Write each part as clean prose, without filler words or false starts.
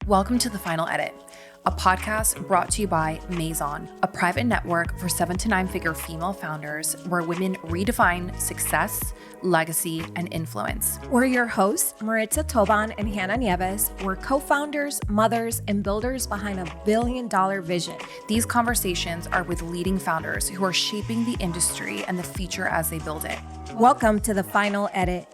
Welcome to The Final Edit, a podcast brought to you by Maison, a private network for 7 to 9 figure female founders where women redefine success, legacy, and influence. We're your hosts, Maritza Toban and Hannah Nieves. We're co-founders, mothers, and builders behind a billion-dollar vision. These conversations are with leading founders who are shaping the industry and the future as they build it. Welcome to The Final Edit.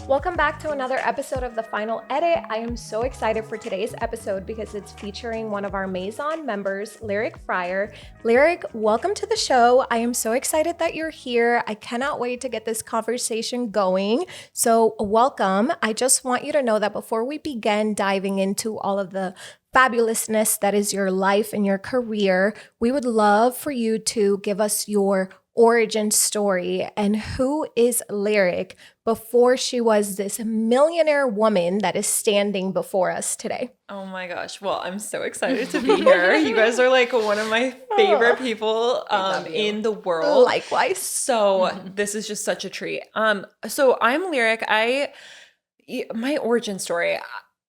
Welcome back to another episode of The Final Edit. I am so excited for today's episode because it's featuring one of our Maison members, Lyrik Fryer. Lyrik, welcome to the show. I am so excited that you're here. I cannot wait to get this conversation going. So welcome. I just want you to know that before we begin diving into all of the fabulousness that is your life and your career, we would love for you to give us your origin story and who is Lyrik before she was this millionaire woman that is standing before us today. Oh my gosh. Well, I'm so excited to be here. You guys are like one of my favorite people in the world. Likewise. So this is just such a treat. So I'm Lyrik. My origin story,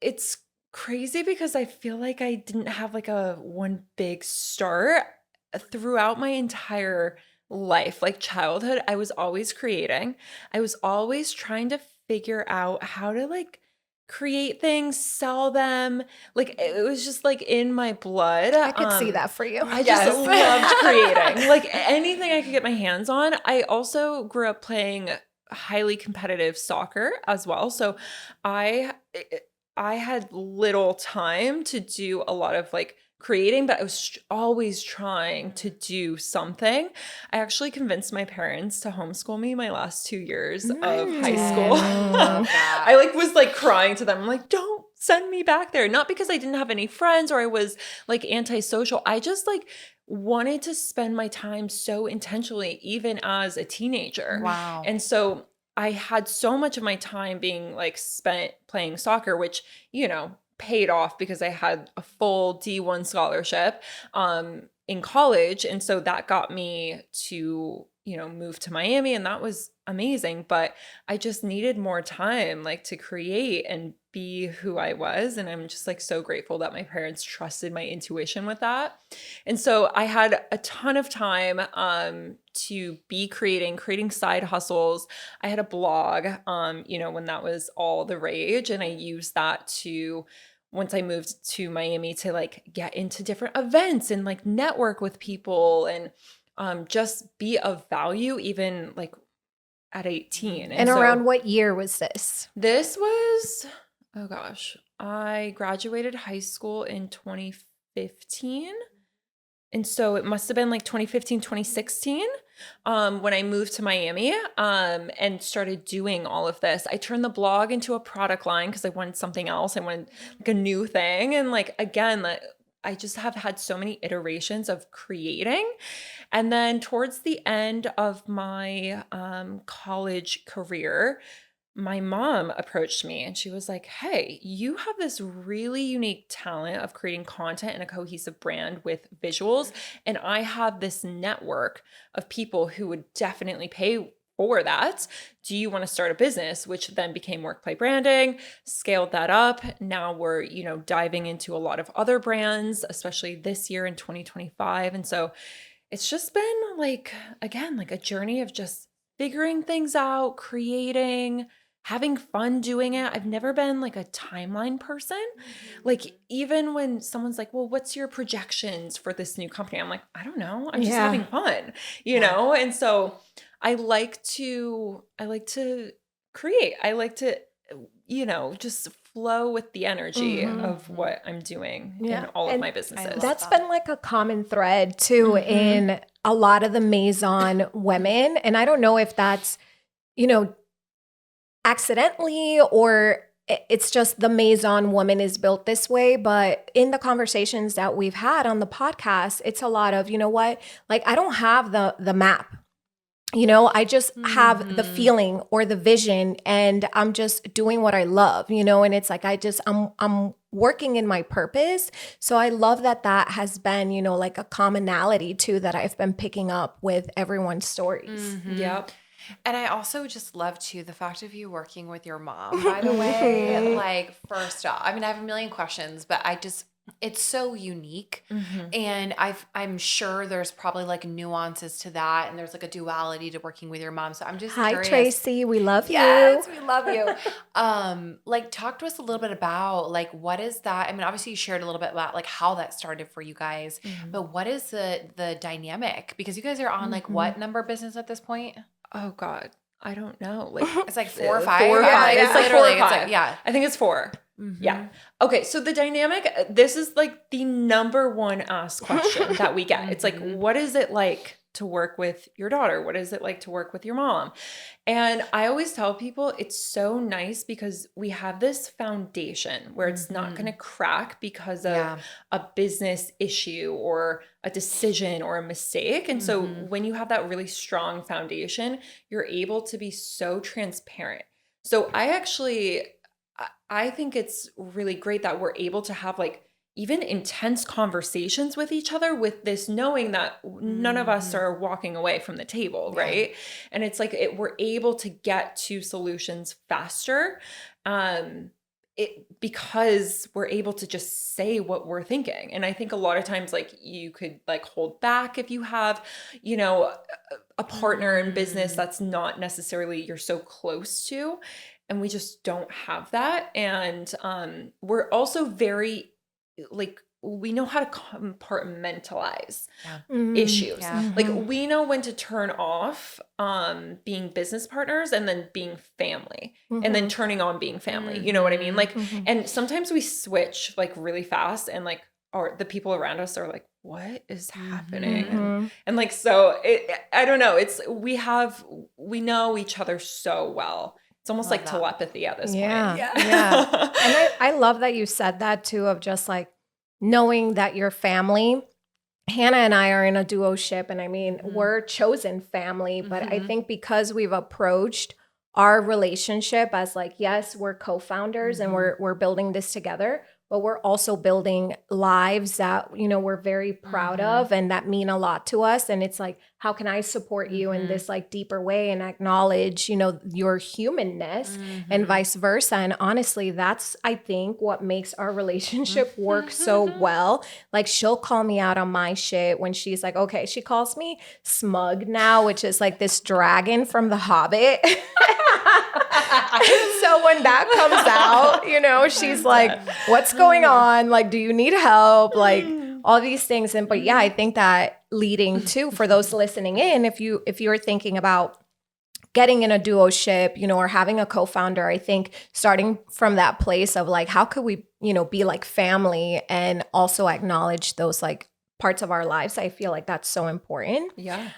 it's crazy because I feel like I didn't have like a one big start throughout my entire life. Like childhood, I was always creating. I was always trying to figure out how to like create things, sell them. Like it was just like in my blood. I could see that for you. I just loved creating. Like anything I could get my hands on. I also grew up playing highly competitive soccer as well. So I had little time to do a lot of like creating, but I was always trying to do something. I actually convinced my parents to homeschool me my last 2 years of high school. I like was like crying to them. I'm like, don't send me back there. Not because I didn't have any friends or I was like antisocial. I just like wanted to spend my time so intentionally, even as a teenager. Wow. And so I had so much of my time being like spent playing soccer, which, you know, paid off because I had a full D1 scholarship in college. And so that got me to, you know, move to Miami, and that was amazing. But I just needed more time like to create and be who I was. And I'm just like so grateful that my parents trusted my intuition with that. And so I had a ton of time to be creating side hustles. I had a blog, you know, when that was all the rage. And I used that to, once I moved to Miami, to like get into different events and like network with people and just be of value even like at 18. And so, around what year was this? This was, oh gosh, I graduated high school in 2015. And so it must have been like 2015, 2016 when I moved to Miami and started doing all of this. I turned the blog into a product line because I wanted something else. I wanted like a new thing. And like, again, I just have had so many iterations of creating. And then towards the end of my college career, my mom approached me and she was like, hey, you have this really unique talent of creating content and a cohesive brand with visuals. And I have this network of people who would definitely pay for that. Do you want to start a business? Which then became Workplay Branding, scaled that up. Now we're, you know, diving into a lot of other brands, especially this year in 2025. And so it's just been like, again, like a journey of just figuring things out, creating, having fun doing it. I've never been like a timeline person. Like even when someone's like, well, what's your projections for this new company? I'm like, I don't know. I'm just having fun, you know? And so I like to create. I like to, you know, just flow with the energy of what I'm doing in all of my businesses. That's been like a common thread too in a lot of the Maison women. And I don't know if that's, you know, accidentally or it's just the Maison woman is built this way. But in the conversations that we've had on the podcast, it's a lot of, you know what, like I don't have the map. You know, I just have the feeling or the vision and I'm just doing what I love, you know, and it's like, I'm working in my purpose. So I love that has been, you know, like a commonality too, that I've been picking up with everyone's stories. Yep. And I also just love too the fact of you working with your mom, by the way. Like, first off, I mean, I have a million questions, but it's so unique. And I'm sure there's probably like nuances to that. And there's like a duality to working with your mom. So I'm just Hi, curious. Tracy. We love Yes, you. we love you. Like talk to us a little bit about like, what is that? I mean, obviously you shared a little bit about like how that started for you guys, but what is the dynamic? Because you guys are on like what number business at this point? Oh God, I don't know. Like It's like 4 or 5. 4 or 5. Yeah, It's like 4 literally, or 5. it's like, yeah. I think it's 4. Yeah. Okay. So the dynamic, this is like the number one asked question that we get. It's like, what is it like to work with your daughter? What is it like to work with your mom? And I always tell people it's so nice because we have this foundation where it's not going to crack because of a business issue or a decision or a mistake. And so when you have that really strong foundation, you're able to be so transparent. So I think it's really great that we're able to have like even intense conversations with each other with this knowing that none of us are walking away from the table, right? And it's like we're able to get to solutions faster because we're able to just say what we're thinking. And I think a lot of times like you could like hold back if you have, you know, a partner in business that's not necessarily you're so close to. And we just don't have that. And we're also very, like, we know how to compartmentalize issues. Like, we know when to turn off being business partners and then being family and then turning on being family. You know what I mean? Like, and sometimes we switch like really fast and like, or the people around us are like, what is happening? And like, so I don't know. We know each other so well. It's almost like telepathy at this point. Yeah. And I love that you said that too, of just like knowing that your family. Hannah and I are in a duo-ship, and I mean, we're chosen family, but I think because we've approached our relationship as like, yes, we're co-founders and we're building this together, but we're also building lives that, you know, we're very proud of and that mean a lot to us. And it's like, how can I support you in this like deeper way and acknowledge, you know, your humanness and vice versa. And honestly, that's, I think, what makes our relationship work so well. Like she'll call me out on my shit when she's like, okay, she calls me Smug now, which is like this dragon from The Hobbit. So when that comes out, you know, she's like, what's going on? Like, do you need help? Like all these things. And, but yeah, I think that leading to, for those listening in, if you're thinking about getting in a duo-ship, you know, or having a co-founder, I think starting from that place of like, how could we, you know, be like family and also acknowledge those like parts of our lives. I feel like that's so important. Yeah.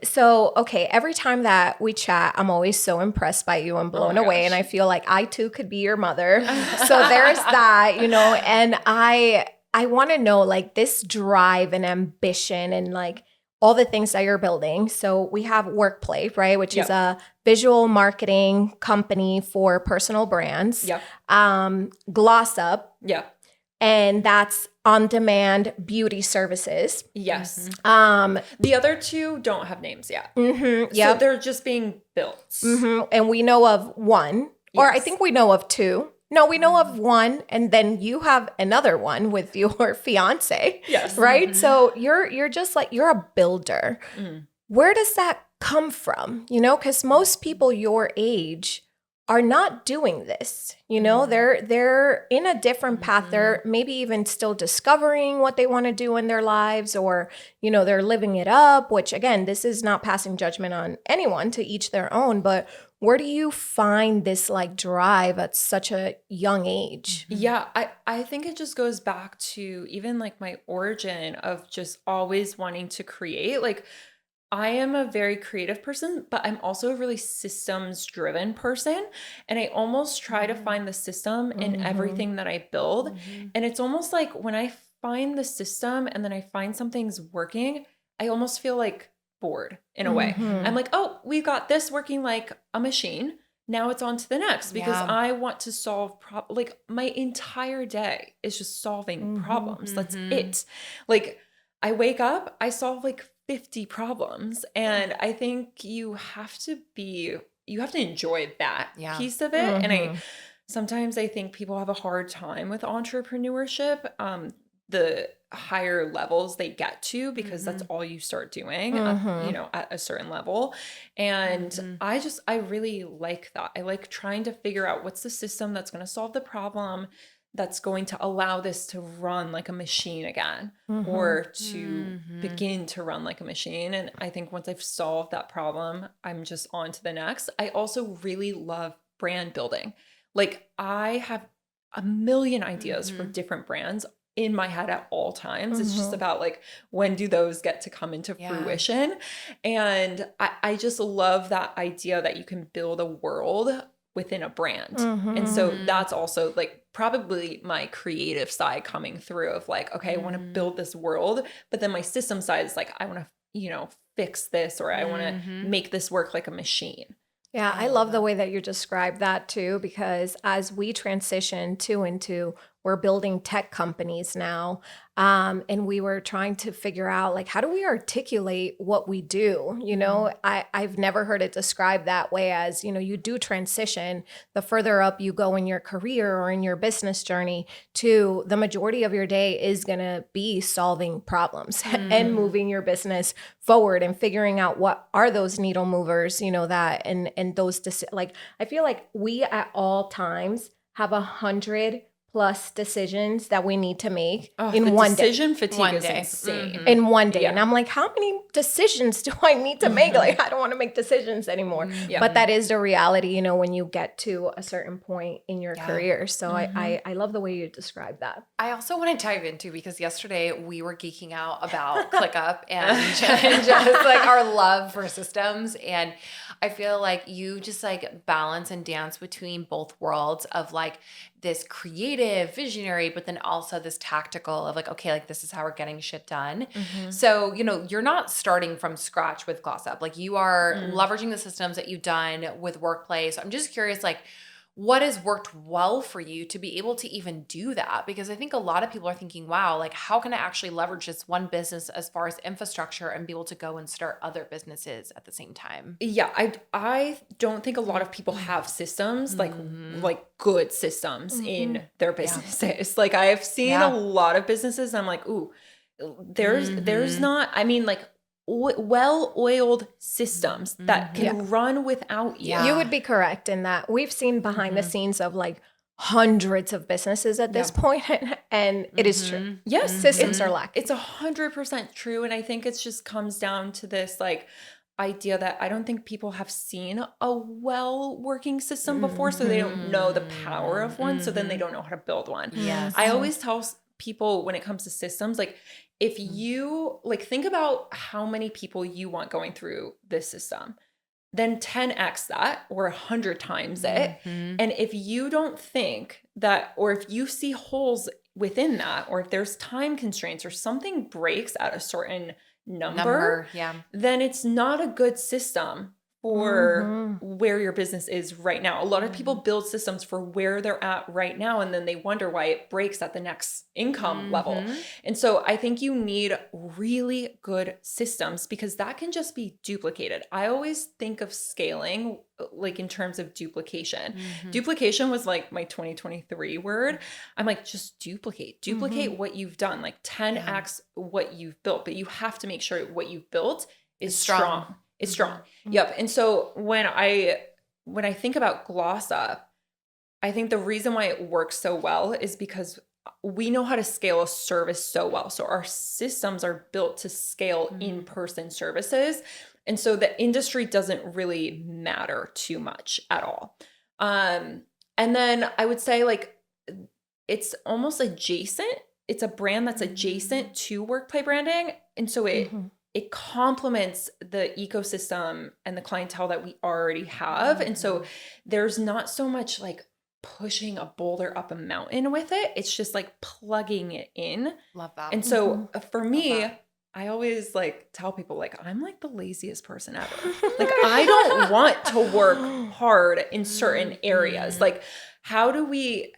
So, okay, every time that we chat, I'm always so impressed by you and blown away. And I feel like I too could be your mother. So there's that, you know, and I want to know like this drive and ambition and like all the things that you're building. So we have Workplay, right? Which is a visual marketing company for personal brands. Gloss Up. And that's on-demand beauty services. Yes. The other two don't have names yet. So they're just being built. And we know of one, or I think we know of two. No, we know of one, and then you have another one with your fiance. Yes. Right? So you're just like, you're a builder. Where does that come from? You know, because most people your age are not doing this. You know, they're in a different path. They're maybe even still discovering what they want to do in their lives, or, you know, they're living it up, which again, this is not passing judgment on anyone, to each their own, but where do you find this like drive at such a young age? Yeah, I think it just goes back to even like my origin of just always wanting to create. Like, I am a very creative person, but I'm also a really systems driven person. And I almost try to find the system in everything that I build. And it's almost like when I find the system and then I find something's working, I almost feel like bored in a way. I'm like, oh, we've got this working like a machine. Now it's on to the next, because I want to solve like my entire day is just solving problems. That's it. Like I wake up, I solve like 50 problems. And I think you have to enjoy that piece of it. And sometimes I think people have a hard time with entrepreneurship. The higher levels they get to, because that's all you start doing, at a certain level. And I really like that. I like trying to figure out what's the system that's going to solve the problem, that's going to allow this to run like a machine again, or to begin to run like a machine. And I think once I've solved that problem, I'm just on to the next. I also really love brand building. Like, I have a million ideas for different brands in my head at all times. It's just about like, when do those get to come into fruition? And I just love that idea that you can build a world within a brand. And so that's also like probably my creative side coming through of like, okay, I want to build this world, but then my system side is like, I want to, fix this, or I want to make this work like a machine. Yeah, I love the way that you describe that too, because as we transition into we're building tech companies now, and we were trying to figure out like, how do we articulate what we do? I've never heard it described that way as, you do transition the further up you go in your career or in your business journey, to the majority of your day is going to be solving problems and moving your business forward and figuring out what are those needle movers, that and those like, I feel like we at all times have 100+ decisions that we need to make in one day. Decision fatigue is insane. In one day. And I'm like, how many decisions do I need to make? Like, I don't want to make decisions anymore. But that is the reality, when you get to a certain point in your career. So I love the way you describe that. I also want to dive into, because yesterday we were geeking out about ClickUp and just like our love for systems. And I feel like you just like balance and dance between both worlds of like this creative, visionary, but then also this tactical of like, okay, like this is how we're getting shit done. So, you're not starting from scratch with GlossUp. Like, you are leveraging the systems that you've done with Workplay. So I'm just curious, like, what has worked well for you to be able to even do that? Because I think a lot of people are thinking, wow, like, how can I actually leverage this one business as far as infrastructure and be able to go and start other businesses at the same time? Yeah, I don't think a lot of people have systems, like good systems in their businesses. Like, I have seen a lot of businesses, I'm like, ooh, there's not, I mean, like, well-oiled systems that can run without you. You would be correct in that. We've seen behind the scenes of like hundreds of businesses at this point, and it is true. Yes, systems are lacking. It's 100% true, and I think it just comes down to this like idea that I don't think people have seen a well-working system before, so they don't know the power of one, so then they don't know how to build one. Yes. I always tell people when it comes to systems, like, if you like think about how many people you want going through this system, then 10x that, or 100 times it. And if you don't think that, or if you see holes within that, or if there's time constraints or something breaks at a certain number, then it's not a good system for where your business is right now. A lot of people build systems for where they're at right now, and then they wonder why it breaks at the next income level. And so I think you need really good systems, because that can just be duplicated. I always think of scaling like in terms of duplication. Duplication was like my 2023 word. I'm like, just duplicate what you've done, like 10x what you've built, but you have to make sure what you've built is strong. It's strong. Yep. And so when I think about GlossUp, I think the reason why it works so well is because we know how to scale a service so well. So our systems are built to scale in-person services. And so the industry doesn't really matter too much at all. And then I would say like, it's almost adjacent. It's a brand that's adjacent to Workplay Branding. And so it complements the ecosystem and the clientele that we already have. And so there's not so much like pushing a boulder up a mountain with it. It's just like plugging it in. Love that. And so for me, I always like tell people like, I'm like the laziest person ever. Like, I don't want to work hard in certain areas. Like, how do we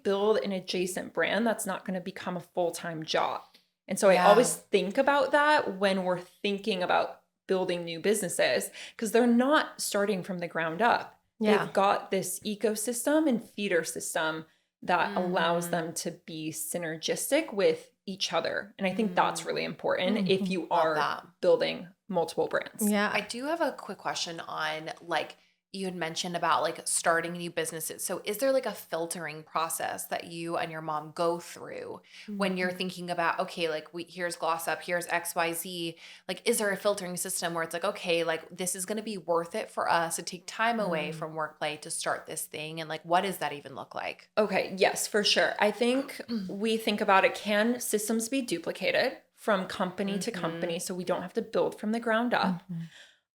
build an adjacent brand that's not going to become a full-time job? And so I always think about that when we're thinking about building new businesses, because they're not starting from the ground up. They've got this ecosystem and feeder system that allows them to be synergistic with each other. And I think that's really important if you are building multiple brands. Yeah. I do have a quick question on, like, you had mentioned about like starting new businesses. So is there like a filtering process that you and your mom go through when you're thinking about, okay, like here's Gloss Up, here's XYZ. Like, is there a filtering system where it's like, okay, like this is going to be worth it for us to take time away from Workplay to start this thing? And like, what does that even look like? Okay. Yes, for sure. I think we think about it. Can systems be duplicated from company to company so we don't have to build from the ground up?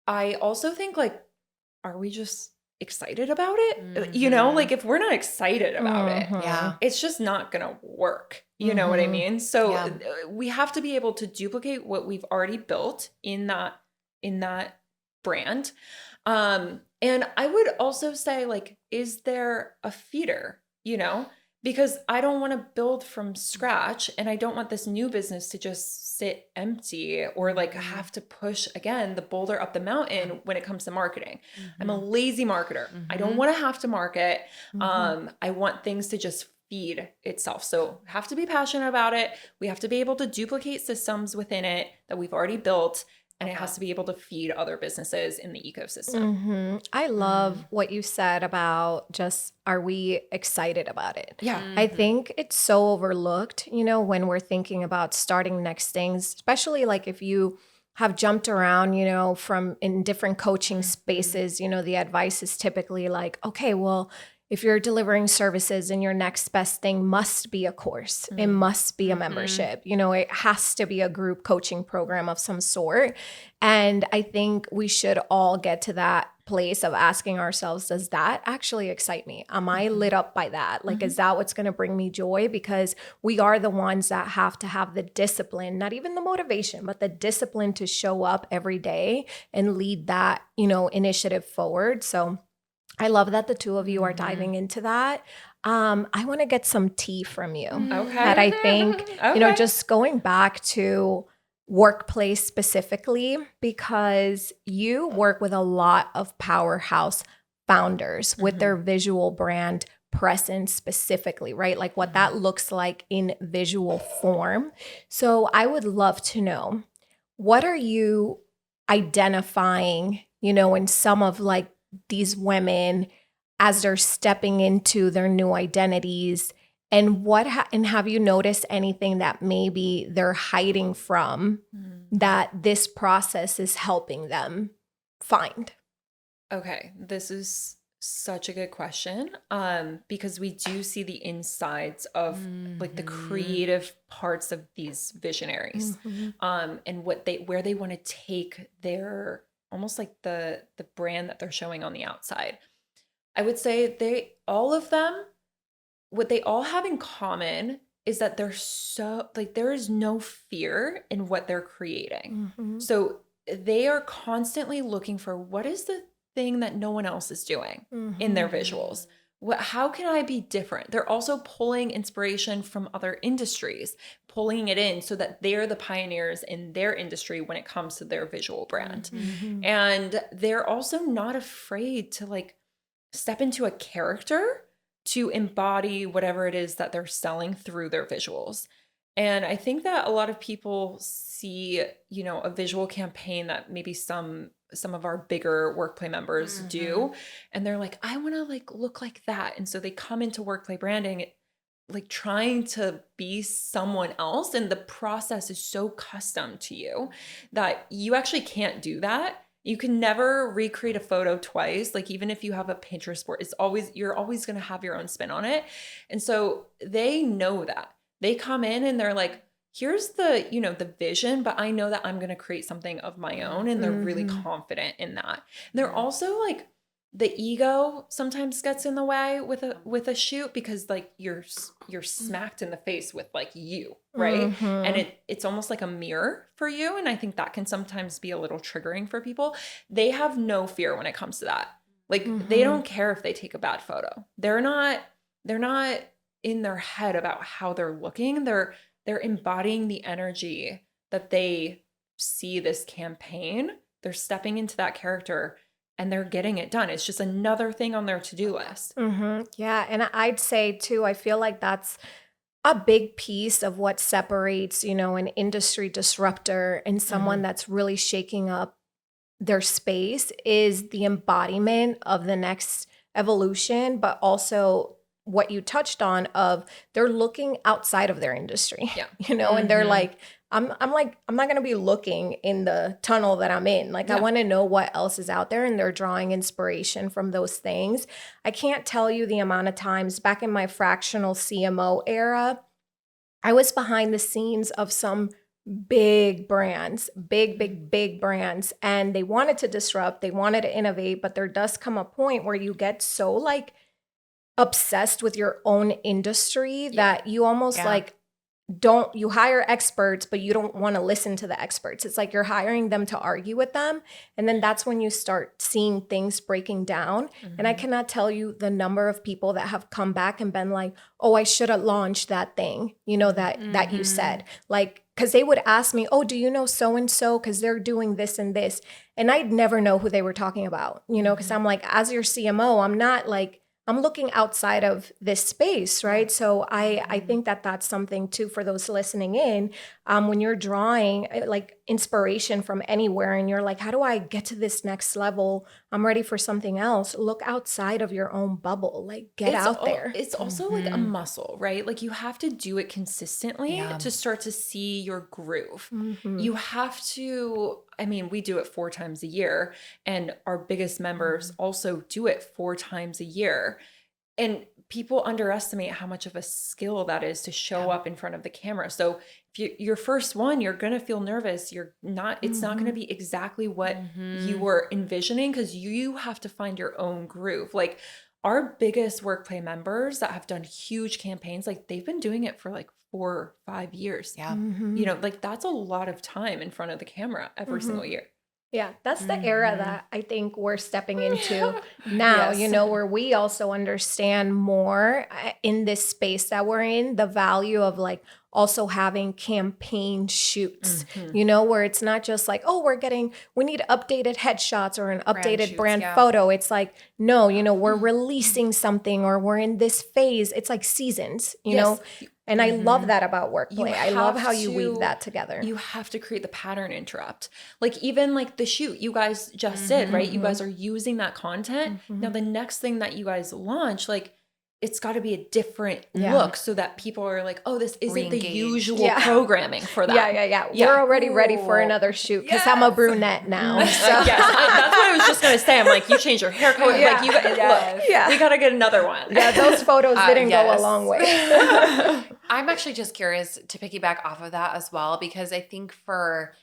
I also think, like, are we just excited about it? You know, like if we're not excited about it, it's just not going to work. You know what I mean? So we have to be able to duplicate what we've already built in that brand. And I would also say, like, is there a feeder, you know? Because I don't want to build from scratch, and I don't want this new business to just sit empty or like have to push again the boulder up the mountain when it comes to marketing. I'm a lazy marketer. I don't want to have to market. I want things to just feed itself. So have to be passionate about it. We have to be able to duplicate systems within it that we've already built. And it has to be able to feed other businesses in the ecosystem. I love what you said about just, are we excited about it? Yeah. I think it's so overlooked, you know, when we're thinking about starting next things, especially like if you have jumped around, you know, from in different coaching spaces, you know, the advice is typically like, okay, well, if you're delivering services, and your next best thing must be a course, it must be a membership, you know, it has to be a group coaching program of some sort. And I think we should all get to that place of asking ourselves, does that actually excite me? Am I lit up by that? Like, is that what's going to bring me joy? Because we are the ones that have to have the discipline, not even the motivation, but the discipline to show up every day and lead that, you know, initiative forward. So I love that the two of you are diving into that. I want to get some tea from you. Okay. That I think, you know, just going back to Workplace specifically, because you work with a lot of powerhouse founders with their visual brand presence specifically, right? Like what that looks like in visual form. So I would love to know, what are you identifying, you know, in some of like these women as they're stepping into their new identities, and and have you noticed anything that maybe they're hiding from that this process is helping them find? Okay, this is such a good question, because we do see the insides of like the creative parts of these visionaries, and where they want to take their, almost like the brand that they're showing on the outside. I would say all of them, what they all have in common is that they're so, like, there is no fear in what they're creating. So they are constantly looking for, what is the thing that no one else is doing in their visuals? How can I be different? They're also pulling inspiration from other industries, pulling it in so that they're the pioneers in their industry when it comes to their visual brand. And they're also not afraid to like step into a character to embody whatever it is that they're selling through their visuals. And I think that a lot of people see, you know, a visual campaign that maybe some of our bigger Workplay members do, and they're like, I want to like look like that. And so they come into Workplay Branding like trying to be someone else, and the process is so custom to you that you actually can't do that. You can never recreate a photo twice. Like even if you have a Pinterest board, you're always going to have your own spin on it. And so they know that. They come in and they're like, here's the, you know, the vision, but I know that I'm going to create something of my own. And they're really confident in that. And they're also like, the ego sometimes gets in the way with a shoot, because like you're smacked in the face with like you, right? And it's almost like a mirror for you. And I think that can sometimes be a little triggering for people. They have no fear when it comes to that. Like they don't care if they take a bad photo. They're not in their head about how they're looking. they're embodying the energy that they see this campaign. They're stepping into that character and they're getting it done. It's just another thing on their to-do list. Yeah. And I'd say too, I feel like that's a big piece of what separates, an industry disruptor and someone that's really shaking up their space is the embodiment of the next evolution, but also what you touched on of they're looking outside of their industry, and they're like, I'm not going to be looking in the tunnel that I'm in. Like, I want to know what else is out there, and they're drawing inspiration from those things. I can't tell you the amount of times back in my fractional CMO era, I was behind the scenes of some big brands, big brands, and they wanted to disrupt, they wanted to innovate, but there does come a point where you get so like obsessed with your own industry that you almost like you hire experts, but you don't want to listen to the experts. It's like you're hiring them to argue with them. And then that's when you start seeing things breaking down. And I cannot tell you the number of people that have come back and been like, oh, I should have launched that thing, that you said. Like, because they would ask me, oh, do you know so-and-so? Because they're doing this and this. And I'd never know who they were talking about, because I'm like, as your CMO, I'm not like, I'm looking outside of this space, right? So I think that that's something too for those listening in. When you're drawing like inspiration from anywhere and you're like, how do I get to this next level? I'm ready for something else. Look outside of your own bubble, like get out there. It's also like a muscle, right? Like you have to do it consistently to start to see your groove. You have to, we do it 4 times a year, and our biggest members also do it 4 times a year. And people underestimate how much of a skill that is to show up in front of the camera. So if your first one, you're going to feel nervous. It's not going to be exactly what you were envisioning, because you have to find your own groove. Like our biggest Workplay members that have done huge campaigns, like they've been doing it for like 4 or 5 years. Yeah. Like that's a lot of time in front of the camera every single year. Yeah, that's the era that I think we're stepping into now, where we also understand more in this space that we're in, the value of like also having campaign shoots, where it's not just like, oh, we need updated headshots or an updated brand photo. It's like, no, we're releasing something or we're in this phase. It's like seasons, know? And I love that about Workplay. I love how you weave that together. You have to create the pattern interrupt. Like even like the shoot you guys just did, right? You guys are using that content. Now the next thing that you guys launch, like it's got to be a different look so that people are like, oh, this isn't the usual programming for that. Yeah. We're already ready for another shoot because I'm a brunette now. So. That's what I was just going to say. I'm like, you changed your hair color. Like you look, we got to get another one. Yeah, those photos didn't go a long way. I'm actually just curious to piggyback off of that as well, because I think for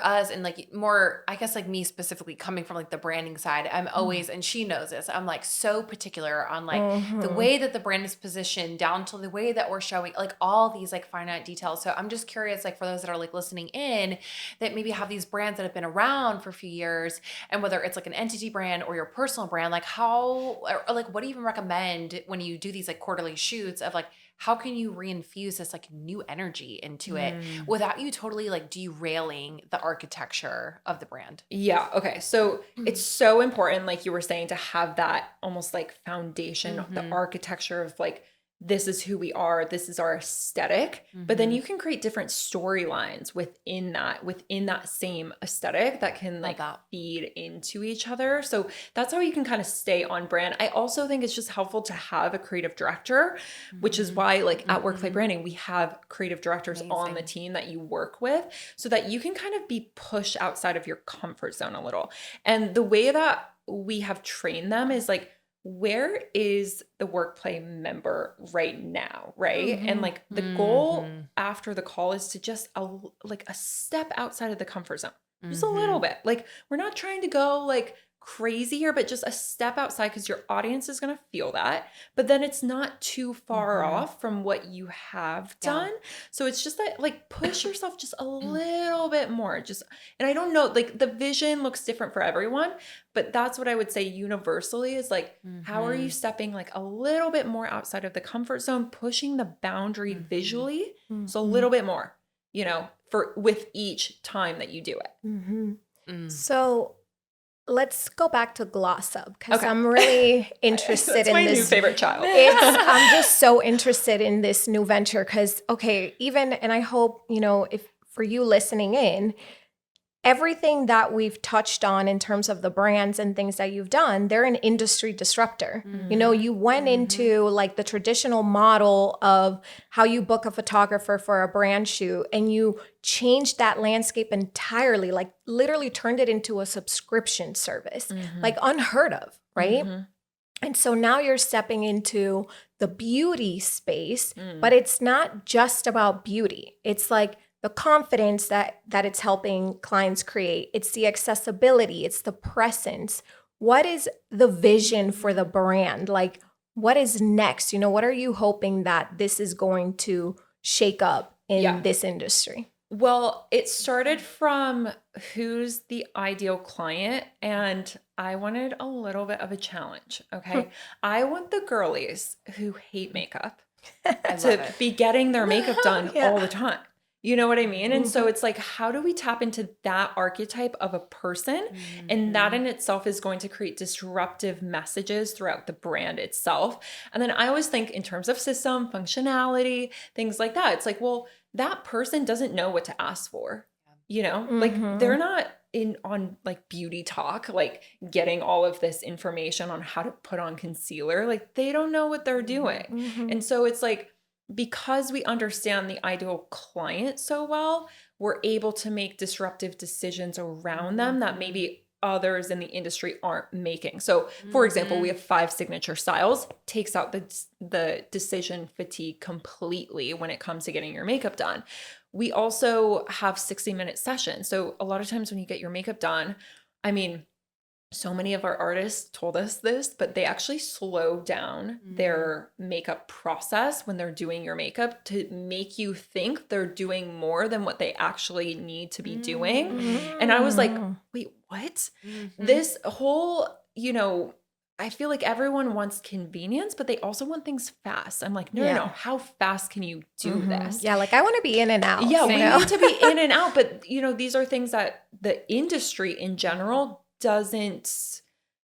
us, and like more, I guess like me specifically coming from like the branding side, I'm always, and she knows this, I'm like so particular on like the way that the brand is positioned down to the way that we're showing like all these like finite details. So I'm just curious, like for those that are like listening in that maybe have these brands that have been around for a few years, and whether it's like an entity brand or your personal brand, like how, or like what do you even recommend when you do these like quarterly shoots of like, how can you reinfuse this like new energy into it without you totally like derailing the architecture of the brand? Yeah. Okay. So it's so important, like you were saying, to have that almost like foundation, the architecture of like, this is who we are, this is our aesthetic, but then you can create different storylines within that same aesthetic that can like feed into each other. So that's how you can kind of stay on brand. I also think it's just helpful to have a creative director, which is why like at Workplay Branding, we have creative directors on the team that you work with so that you can kind of be pushed outside of your comfort zone a little. And the way that we have trained them is like, where is the Workplay member right now, right? And like the goal after the call is to just like a step outside of the comfort zone, just a little bit. Like we're not trying to go like crazy here, but just a step outside because your audience is going to feel that. But then it's not too far off from what you have done. So it's just that like push yourself just a little bit more. And I don't know, like the vision looks different for everyone, but that's what I would say universally is like, how are you stepping like a little bit more outside of the comfort zone, pushing the boundary visually? So a little bit more, with each time that you do it. So let's go back to Gloss Up because I'm really interested That's in my this. new favorite child. I'm just so interested in this new venture because, and I hope, if for you listening in, everything that we've touched on in terms of the brands and things that you've done, they're an industry disruptor. You went into like the traditional model of how you book a photographer for a brand shoot and you changed that landscape entirely, like literally turned it into a subscription service, like unheard of, right? And so now you're stepping into the beauty space, but it's not just about beauty. It's like the confidence that it's helping clients create. It's the accessibility. It's the presence. What is the vision for the brand? Like, what is next? What are you hoping that this is going to shake up in this industry? Well, it started from who's the ideal client, and I wanted a little bit of a challenge, okay? I want the girlies who hate makeup to be getting their makeup done all the time. You know what I mean? And so it's like, how do we tap into that archetype of a person? And that in itself is going to create disruptive messages throughout the brand itself. And then I always think in terms of system, functionality, things like that. It's like, well, that person doesn't know what to ask for, like they're not on like beauty talk, like getting all of this information on how to put on concealer. Like they don't know what they're doing. And so it's like, because we understand the ideal client so well, we're able to make disruptive decisions around them that maybe others in the industry aren't making. So for example, we have 5 signature styles, takes out the decision fatigue completely when it comes to getting your makeup done. We also have 60-minute sessions. So a lot of times when you get your makeup done, so many of our artists told us this, but they actually slow down their makeup process when they're doing your makeup to make you think they're doing more than what they actually need to be doing. And I was like, wait, what? This whole, I feel like everyone wants convenience, but they also want things fast. I'm like, no, how fast can you do this? Yeah, like I want to be in and out. Yeah, we need to be in and out. But, these are things that the industry in general doesn't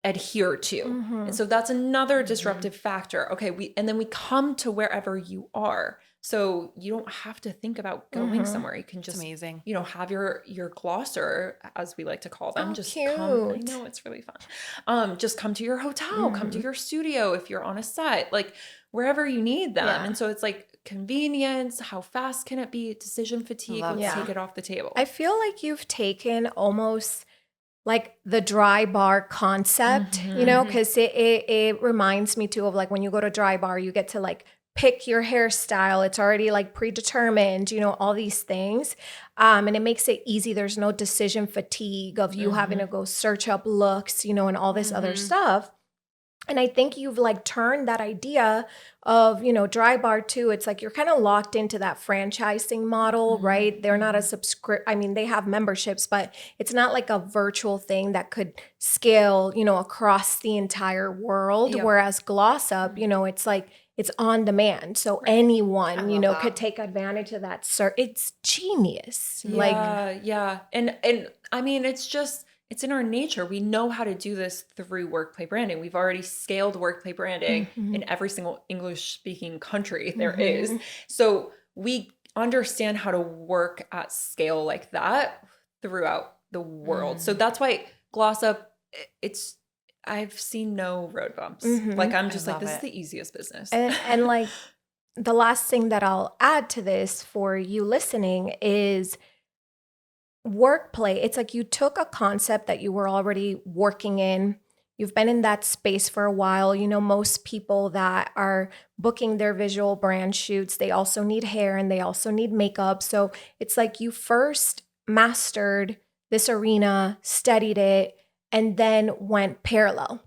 adhere to. And so that's another disruptive factor. Okay, and then we come to wherever you are. So you don't have to think about going somewhere. You can just amazing. Have your glosser, as we like to call them. Just cute. Come. I know, it's really fun. Just come to your hotel, come to your studio if you're on a set, like wherever you need them. And so it's like convenience, how fast can it be? Decision fatigue, let's take it off the table. I feel like you've taken almost like the dry bar concept, because it reminds me too of like when you go to dry bar, you get to like pick your hairstyle. It's already like predetermined, all these things. And it makes it easy. There's no decision fatigue of you having to go search up looks, and all this other stuff. And I think you've like turned that idea of, dry bar too. It's like you're kind of locked into that franchising model, right? They're not a they have memberships, but it's not like a virtual thing that could scale, across the entire world. Yep. Whereas Gloss Up, it's like, it's on demand. So anyone, could take advantage of that. It's genius. Yeah. And it's in our nature. We know how to do this through Workplay Branding. We've already scaled Workplay Branding in every single English-speaking country there is. So we understand how to work at scale like that throughout the world. So that's why Gloss Up, I've seen no road bumps. Like I'm just like, this is the easiest business. And like the last thing that I'll add to this for you listening is Workplay. It's like you took a concept that you were already working in. You've been in that space for a while. Most people that are booking their visual brand shoots, they also need hair and they also need makeup. So it's like you first mastered this arena, studied it, and then went parallel.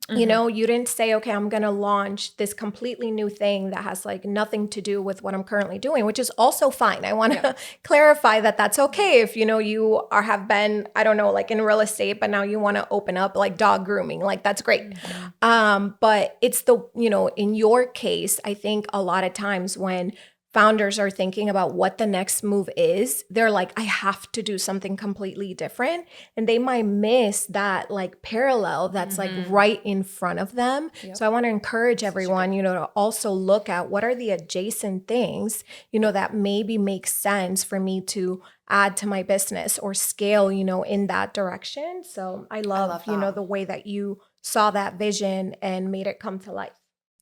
You know, you didn't say, okay, I'm going to launch this completely new thing that has like nothing to do with what I'm currently doing, which is also fine. I want to clarify that that's okay if, you know, you have been, I don't know, like in real estate, but now you want to open up like dog grooming, like that's great. But it's the, you know, in your case, I think a lot of times when founders are thinking about what the next move is, they're like, I have to do something completely different. And they might miss that like parallel that's like right in front of them. So I want to encourage everyone, you know, to also look at what are the adjacent things, you know, that maybe make sense for me to add to my business or scale, you know, in that direction. So I love you know, the way that you saw that vision and made it come to life.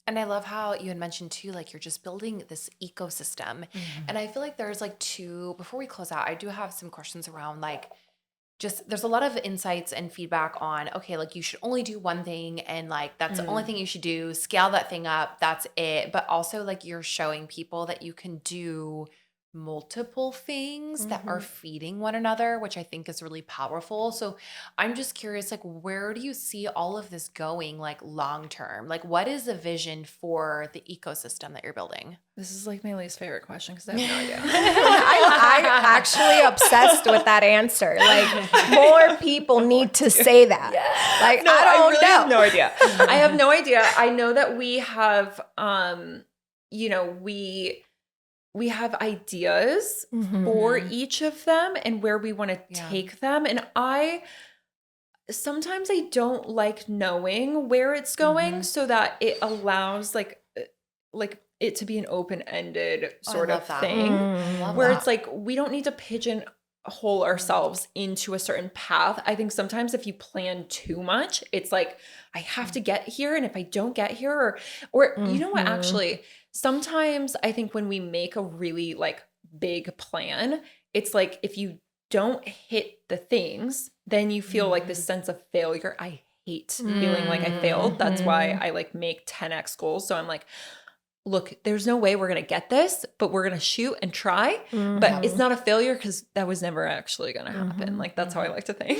And I love how you had mentioned too, like you're just building this ecosystem. And I feel like there's like before we close out, I do have some questions around like, just there's a lot of insights and feedback on, okay, like you should only do one thing and like that's the only thing you should do, scale that thing up, that's it. But also like you're showing people that you can do multiple things that are feeding one another, which I think is really powerful. So I'm just curious, like, where do you see all of this going, like long term? Like, what is the vision for the ecosystem that you're building? This is like my least favorite question because I have no idea. I'm actually obsessed with that answer. Like, more people need to say that. Like, No, I really have no idea. I have no idea. I know that we have, you know, we have ideas for each of them and where we want to take them. And sometimes I don't like knowing where it's going so that it allows like it to be an open-ended sort of thing where it's like, we don't need to pigeonhole ourselves into a certain path. I think sometimes if you plan too much, it's like, I have to get here. And if I don't get here or you know what, actually, sometimes I think when we make a really like big plan, it's like if you don't hit the things, then you feel like this sense of failure. I hate feeling like I failed. That's why I like make 10x goals. So I'm like, look, there's no way we're going to get this, but we're going to shoot and try. But it's not a failure because that was never actually going to happen. Like, that's how I like to think.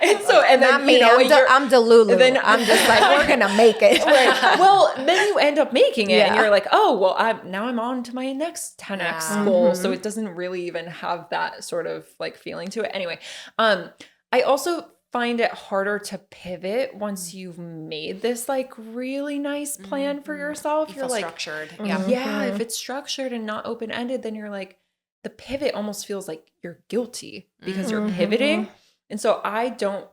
And so, and then, not me, you know, I'm Delulu. then I'm just like, we're going to make it. well, then you end up making it and you're like, oh, well, now I'm on to my next 10x goal. So it doesn't really even have that sort of like feeling to it. Anyway, I also find it harder to pivot once you've made this like really nice plan for yourself. You're like structured. If it's structured and not open-ended, then you're like, the pivot almost feels like you're guilty because you're pivoting. And so I don't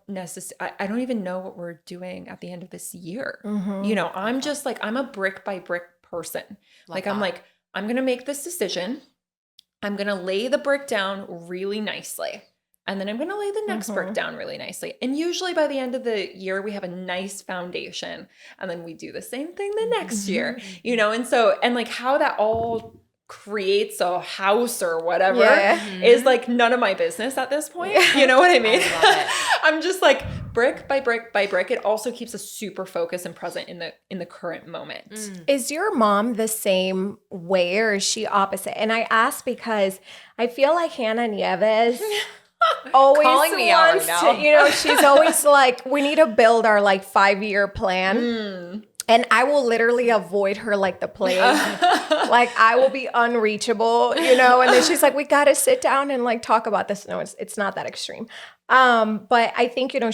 even know what we're doing at the end of this year. You know, I'm just like, I'm a brick by brick person. I'm like, I'm going to make this decision. I'm going to lay the brick down really nicely. And then I'm going to lay the next brick down really nicely. And usually by the end of the year, we have a nice foundation. And then we do the same thing the next year, you know? And so, and like how that all creates a house or whatever is like none of my business at this point. You know what I mean? I love it. I'm just like brick by brick by brick. It also keeps us super focused and present in the current moment. Is your mom the same way or is she opposite? And I ask because I feel like Hannah Nieves always calling me out right now. You know, she's always like, we need to build our like 5-year plan. And I will literally avoid her like the plague. Like I will be unreachable, you know, and then she's like, we got to sit down and like talk about this. No, it's not that extreme. But I think, you know,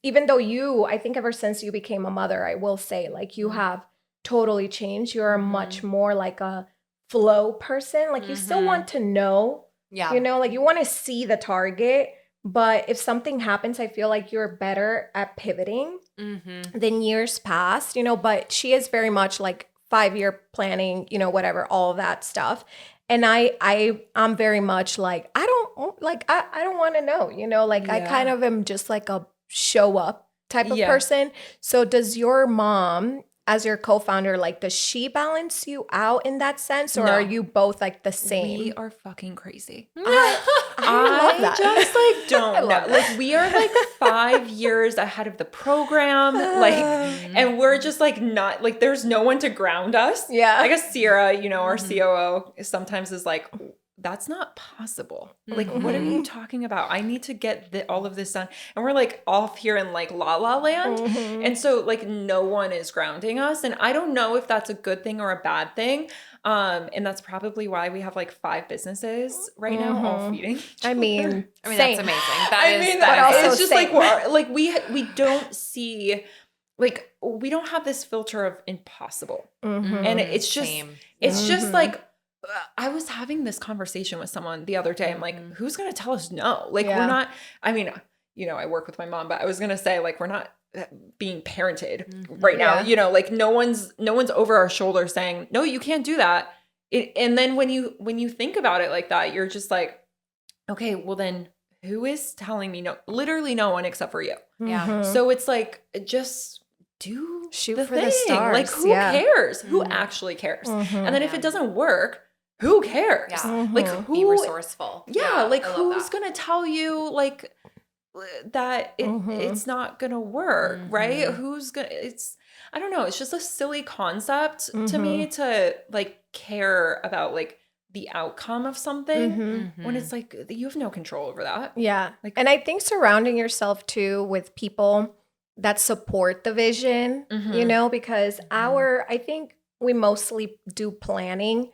even though I think ever since you became a mother, I will say like you have totally changed. You're much more like a flow person. Like you still want to know. Yeah. You know, like you want to see the target, but if something happens, I feel like you're better at pivoting than years past, you know, but she is very much like 5-year planning, you know, whatever, all of that stuff. And I'm very much like, I don't want to know, you know, like I kind of am just like a show up type of person. So does your mom, as your co-founder, like, does she balance you out in that sense? Or are you both like the same? We are fucking crazy. I love that. Just like don't know. Like we are like 5 years ahead of the program. Like, and we're just like not like there's no one to ground us. Yeah. I guess Sierra, you know, our COO sometimes is like that's not possible. Like, what are you talking about? I need to get all of this done. And we're like off here in like la la land. And so like no one is grounding us. And I don't know if that's a good thing or a bad thing. And that's probably why we have like 5 businesses right now, all feeding each other. I mean, that's amazing. It's just like, we don't see, like, we don't have this filter of impossible. And it's just, it's just like, I was having this conversation with someone the other day. I'm like, who's going to tell us no? Like, we're not, I mean, you know, I work with my mom, but I was going to say, like, we're not being parented right now. You know, like no one's over our shoulder saying, no, you can't do that. And then when you think about it like that, you're just like, okay, well then who is telling me no? Literally no one except for you. Yeah. So it's like, just shoot the thing. The stars. Like, who cares? Who actually cares? And then if it doesn't work, who cares? Yeah. Like, who be resourceful. Yeah, like who's gonna tell you like that it's not gonna work, right? Who's gonna? I don't know. It's just a silly concept to me to like care about like the outcome of something when it's like you have no control over that. Yeah. Like, and I think surrounding yourself too with people that support the vision, you know, because I think we mostly do planning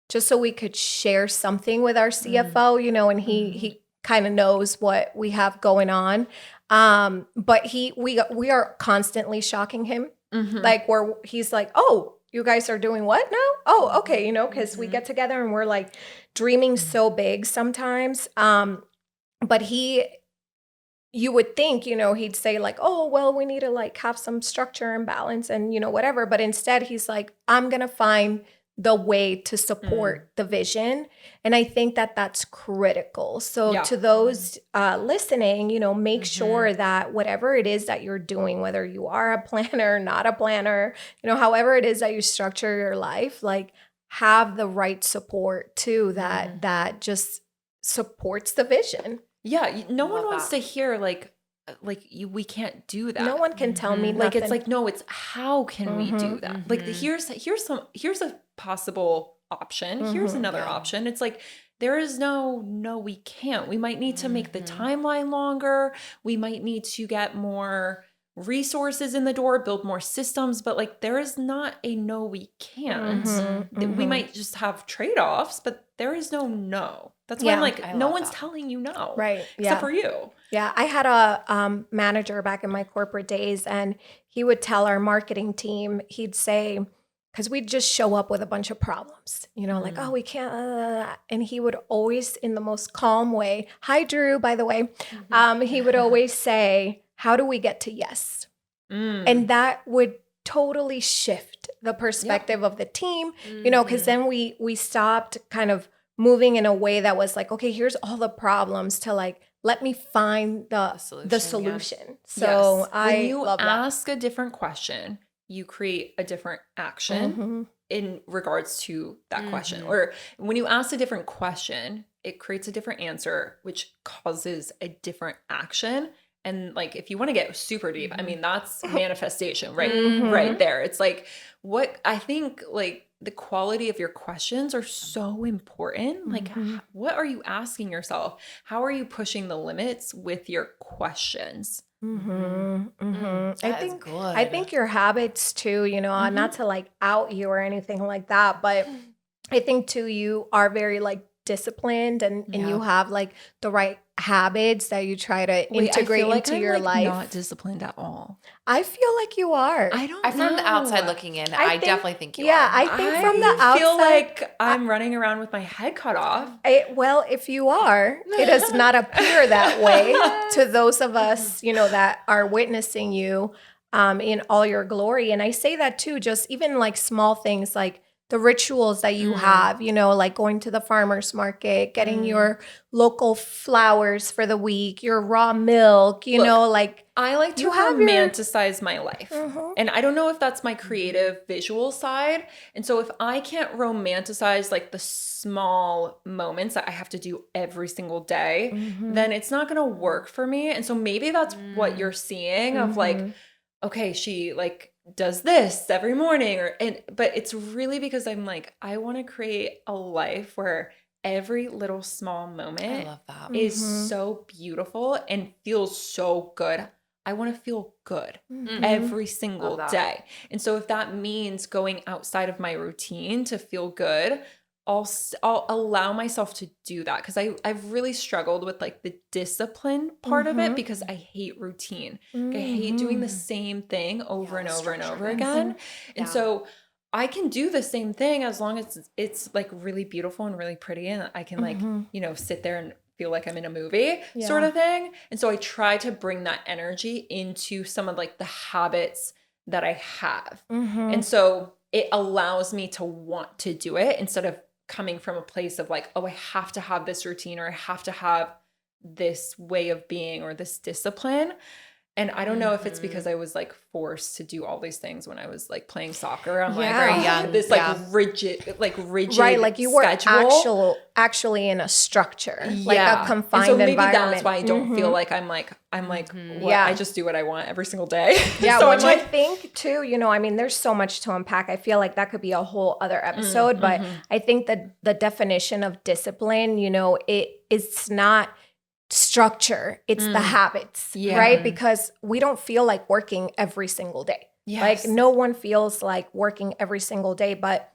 just so we could share something with our CFO, you know, and he kind of knows what we have going on. But we are constantly shocking him. Like he's like, oh, you guys are doing what now? Oh, okay. You know, cause we get together and we're like dreaming so big sometimes. But you would think, you know, he'd say like, oh, well, we need to like have some structure and balance and, you know, whatever. But instead he's like, I'm going to find the way to support the vision. And I think that that's critical. So to those listening, you know, make sure that whatever it is that you're doing, whether you are a planner, not a planner, you know, however it is that you structure your life, like have the right support too, that just supports the vision. Yeah. No one wants to hear like we can't do that. No one can tell me like nothing. It's like, no, it's how can we do that? Like here's a possible option. Here's another option. It's like there is no, we can't. We might need to make the timeline longer. We might need to get more resources in the door, build more systems, but like there is not a no, we can't. We might just have trade-offs, but there is no. That's why I'm like, no one's telling you no. Right. Except for you. Yeah. I had a manager back in my corporate days, and he would tell our marketing team, he'd say, because we'd just show up with a bunch of problems, you know, like, oh, we can't. And he would always, in the most calm way, hi, Drew, by the way, he would always say, how do we get to yes? And that would totally shift the perspective of the team, you know, because then we stopped kind of moving in a way that was like, okay, here's all the problems to like, let me find the solution. Yeah. So when you ask a different question, you create a different action in regards to that question. Or when you ask a different question, it creates a different answer, which causes a different action. And like, if you want to get super deep, I mean, that's manifestation, right? Right there. It's like what I think like the quality of your questions are so important. Like, what are you asking yourself? How are you pushing the limits with your questions? I think your habits too, you know, not to like out you or anything like that, but I think too, you are very like disciplined and you have like the right habits that you try to integrate into your life. Not disciplined at all. I feel like you are. I don't know. From the outside looking in, I definitely think you are. Yeah, I think from the outside. I feel like I'm running around with my head cut off. Well, if you are, it does not appear that way to those of us, you know, that are witnessing you in all your glory. And I say that too, just even like small things like the rituals that you have, you know, like going to the farmer's market, getting your local flowers for the week, your raw milk, you know, like I like to romanticize my life. And I don't know if that's my creative visual side. And so if I can't romanticize like the small moments that I have to do every single day, then it's not going to work for me. And so maybe that's what you're seeing of like, okay, she like does this every morning but it's really because I'm like, I want to create a life where every little small I moment love that. is so beautiful and feels so good. I want to feel good every single Love that. day. And so if that means going outside of my routine to feel good, I'll allow myself to do that, because I've really struggled with like the discipline part of it, because I hate routine. Like, I hate doing the same thing over and over and over again. And so I can do the same thing as long as it's like really beautiful and really pretty, and I can like, you know, sit there and feel like I'm in a movie sort of thing. And so I try to bring that energy into some of like the habits that I have. And so it allows me to want to do it instead of coming from a place of like, oh, I have to have this routine, or I have to have this way of being, or this discipline. And I don't know if it's because I was like forced to do all these things when I was like playing soccer. I'm like, Very young. this like rigid right, like you were schedule. actually in a structure, like Yeah. a confined and so maybe environment. that's why I don't feel like I'm like what, I just do what I want every single day. Yeah, So which I'm like, I think too, you know, I mean, there's so much to unpack. I feel like that could be a whole other episode, but I think that the definition of discipline, you know, it's not structure, it's the habits, right? Because we don't feel like working every single day. Like no one feels like working every single day, but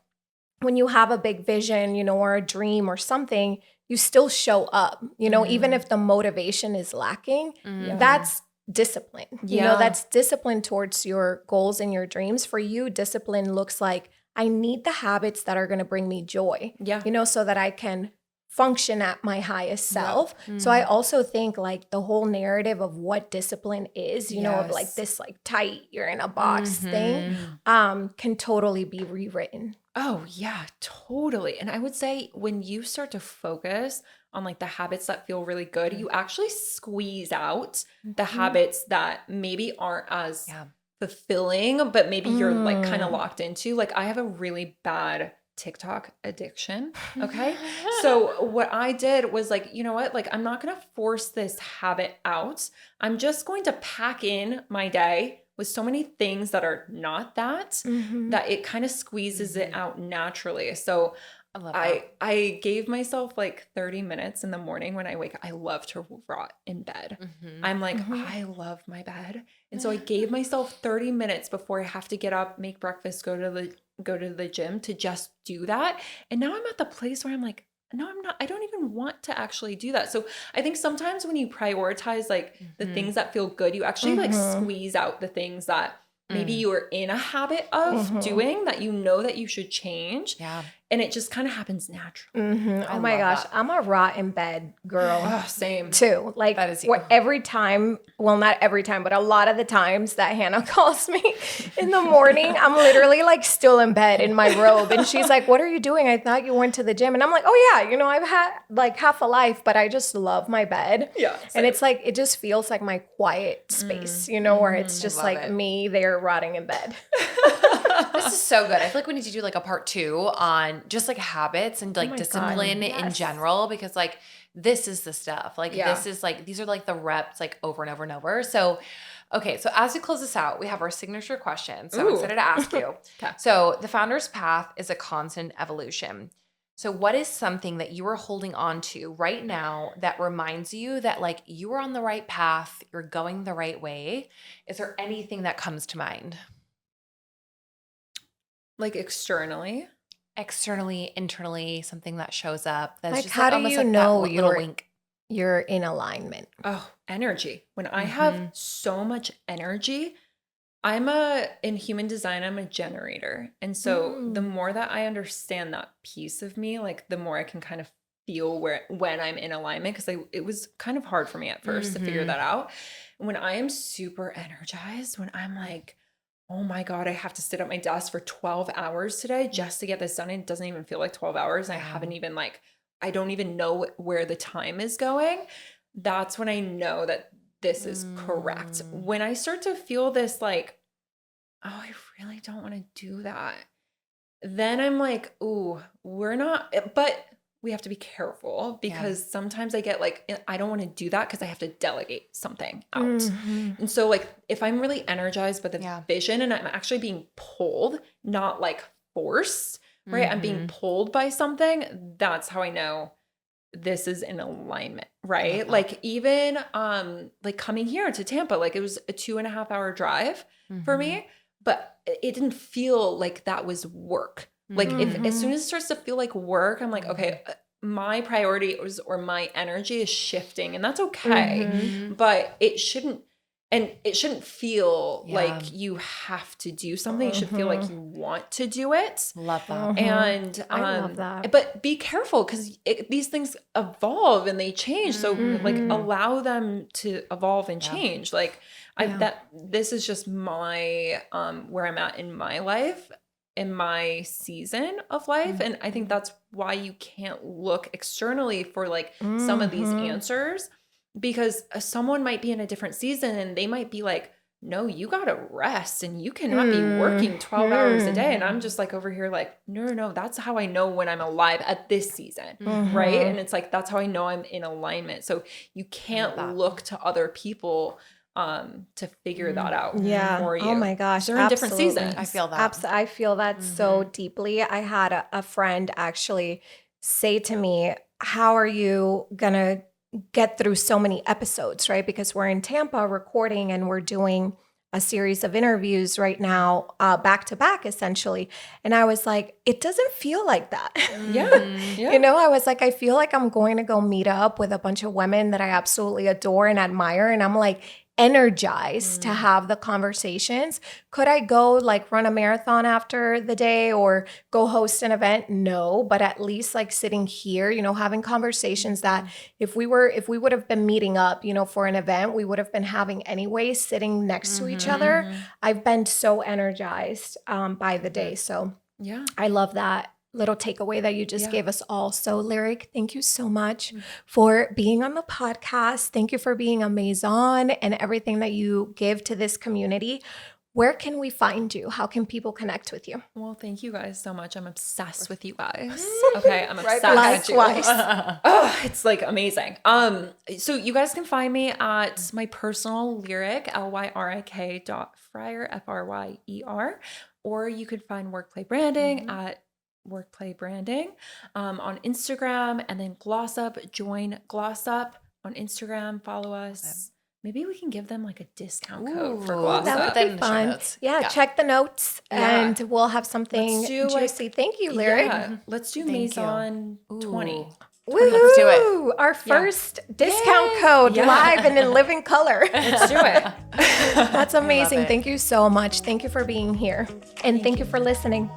when you have a big vision, you know, or a dream or something, you still show up, you know, even if the motivation is lacking, that's discipline. You know, that's discipline towards your goals and your dreams. For you, discipline looks like I need the habits that are going to bring me joy, you know, so that I can function at my highest self. So I also think like the whole narrative of what discipline is, you know, of like this like tight, you're in a box thing, can totally be rewritten. oh yeah, totally. And I would say when you start to focus on like the habits that feel really good, you actually squeeze out the habits that maybe aren't as fulfilling, but maybe you're like kind of locked into. Like I have a really bad TikTok addiction. Okay. So what I did was like, you know what? Like, I'm not going to force this habit out. I'm just going to pack in my day with so many things that are not that, that it kind of squeezes it out naturally. So I gave myself like 30 minutes in the morning when I wake up. I love to rot in bed. I'm like, I love my bed. And so I gave myself 30 minutes before I have to get up, make breakfast, go to the gym to just do that. And now I'm at the place where I'm like, no, I'm not, I don't even want to actually do that. So I think sometimes when you prioritize like the things that feel good, you actually like squeeze out the things that maybe you are in a habit of doing that, you know, that you should change. Yeah. And it just kind of happens naturally. Oh my gosh. I'm a rot in bed girl. Oh, same. Too. Like that is you. Every time, well, not every time, but a lot of the times that Hannah calls me in the morning, I'm literally like still in bed in my robe. And she's like, what are you doing? I thought you went to the gym. And I'm like, oh yeah, you know, I've had like half a life, but I just love my bed. Yeah. Same. And it's like, it just feels like my quiet space, you know, where it's just like me there rotting in bed. This is so good. I feel like we need to do like a part 2 on just like habits and like discipline in general, because like this is the stuff. Like this is like, these are like the reps like over and over and over. So, okay. So as we close this out, we have our signature question. So I'm excited to ask you. So the founder's path is a constant evolution. So what is something that you are holding on to right now that reminds you that like you are on the right path, you're going the right way? Is there anything that comes to mind? Like externally, internally, something that shows up. That's like just how like, do almost you like know that little wink. You're in alignment? Oh, energy. When I have so much energy, in human design, I'm a generator. And so the more that I understand that piece of me, like the more I can kind of feel when I'm in alignment, because it was kind of hard for me at first to figure that out. When I am super energized, when I'm like, oh my God, I have to sit at my desk for 12 hours today just to get this done. It doesn't even feel like 12 hours. I haven't even I don't even know where the time is going. That's when I know that this is correct. When I start to feel this like, oh, I really don't want to do that, then I'm like, ooh, we're not, but we have to be careful, because sometimes I get like, I don't want to do that because I have to delegate something out. And so like, if I'm really energized by the vision and I'm actually being pulled, not like forced, right? I'm being pulled by something. That's how I know this is in alignment, right? Like even like coming here to Tampa, like it was a 2.5 hour drive for me, but it didn't feel like that was work. Like if as soon as it starts to feel like work, I'm like, okay, my priorities or my energy is shifting, and that's okay. But it shouldn't feel like you have to do something. It should feel like you want to do it. Love that. And I love that. But be careful, because these things evolve and they change. So like allow them to evolve and change. Like this is just my where I'm at in my life, in my season of life. And I think that's why you can't look externally for like some of these answers, because someone might be in a different season and they might be like, no, you got to rest and you cannot be working 12 hours a day. And I'm just like over here like, no, that's how I know when I'm alive at this season. Right. And it's like, that's how I know I'm in alignment. So you can't look to other people to figure that out for you. Oh my gosh. They're in different seasons. I feel that. I feel that so deeply. I had a friend actually say to me, how are you going to get through so many episodes, right? Because we're in Tampa recording and we're doing a series of interviews right now, back to back essentially. And I was like, it doesn't feel like that. You know, I was like, I feel like I'm going to go meet up with a bunch of women that I absolutely adore and admire. And I'm like, energized to have the conversations. Could I go like run a marathon after the day or go host an event? No, but at least like sitting here, you know, having conversations that if we would have been meeting up, you know, for an event, we would have been having anyway, sitting next to each other. I've been so energized by the day. So I love that little takeaway that you just gave us all. So Lyrik, thank you so much for being on the podcast. Thank you for being a Maison and everything that you give to this community. Where can we find you? How can people connect with you? Well, thank you guys so much. I'm obsessed with you guys. Okay, I'm obsessed. Likewise. Oh, it's like amazing. So you guys can find me at my personal Lyrik, Lyrik.Fryer, Fryer, or you could find Workplay Branding at Workplay Branding on Instagram, and then Glossup, join Glossup on Instagram, follow us. Maybe we can give them like a discount code for Glossup. That would be fun. Yeah, check the notes and we'll have something juicy. Thank you, Lyrik. Yeah, let's do Maison 20. Let's do it. Our first discount code live and in living color. Let's do it. That's amazing. Thank you so much. Thank you for being here. And thank you for listening.